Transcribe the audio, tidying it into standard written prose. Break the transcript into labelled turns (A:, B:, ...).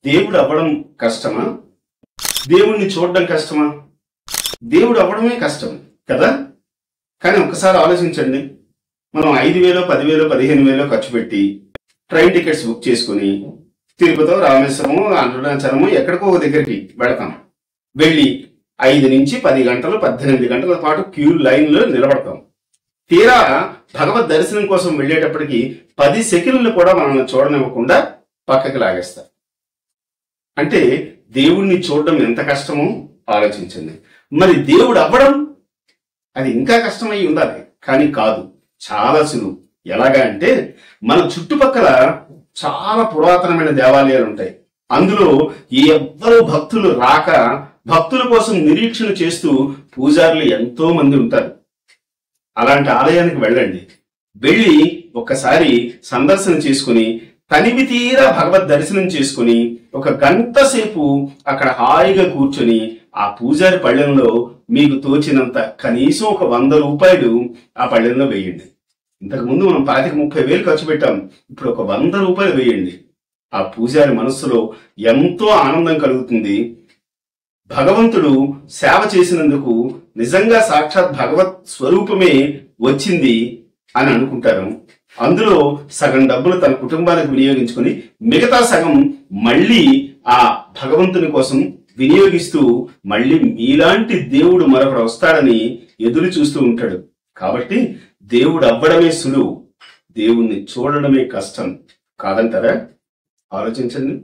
A: దేవుడు అవ్వడం కష్టమా? దేవుణ్ణి చూడడం కష్టమా? దేవుడు అవ్వడమే కష్టం కదా. కానీ ఒక్కసారి ఆలోచించండి, మనం 5,000, 10,000, 15,000 ఖర్చు పెట్టి ట్రైన్ టికెట్స్ బుక్ చేసుకుని తిరుపతి, రామేశ్వరము, అరుణాచలము ఎక్కడికో ఒక దగ్గరికి వెళతాం. వెళ్ళి 5 నుంచి 10 గంటలు, 18 గంటల పాటు క్యూ లైన్లో నిలబడతాం. తీరా భగవద్ దర్శనం కోసం వెళ్ళేటప్పటికి 10 సెకండ్లు కూడా మనల్ని చూడనివ్వకుండా పక్కకి లాగేస్తారు. అంటే దేవుణ్ణి చూడడం ఎంత కష్టమో ఆలోచించండి. మరి దేవుడు అవ్వడం అది ఇంకా కష్టమై ఉండాలి, కానీ కాదు, చాలా సులువు. ఎలాగా అంటే మన చుట్టుపక్కల చాలా పురాతనమైన దేవాలయాలు ఉంటాయి. అందులో ఎవ్వరూ భక్తులు రాక భక్తుల కోసం నిరీక్షణ చేస్తూ పూజారులు ఎంతో మంది ఉంటారు. అలాంటి ఆలయానికి వెళ్ళండి. వెళ్ళి ఒక్కసారి సందర్శన చేసుకుని తనివి తీరా భగవద్ దర్శనం చేసుకుని 1 గంట సేపు అక్కడ హాయిగా కూర్చొని ఆ పూజారి పళ్ళెంలో మీకు తోచినంత కనీసం 100 రూపాయలు ఆ పళ్ళెంలో వేయండి. ఇంతకుముందు మనం 25-30 ఖర్చు పెట్టాం. ఇప్పుడు 100 రూపాయలు వేయండి. ఆ పూజారి మనస్సులో ఎంతో ఆనందం కలుగుతుంది. భగవంతుడు సేవ చేసినందుకు నిజంగా సాక్షాత్ భగవత్ స్వరూపమే వచ్చింది అని అనుకుంటారు. అందులో సగం డబ్బులు తన కుటుంబానికి వినియోగించుకుని మిగతా సగం మళ్ళీ ఆ భగవంతుని కోసం వినియోగిస్తూ మళ్ళీ మీలాంటి దేవుడు మరొకడు వస్తాడని ఎదురు చూస్తూ ఉంటాడు. కాబట్టి దేవుడు అవ్వడమే సులువు, దేవుణ్ణి చూడడమే కష్టం కాదంటారా? ఆలోచించండి.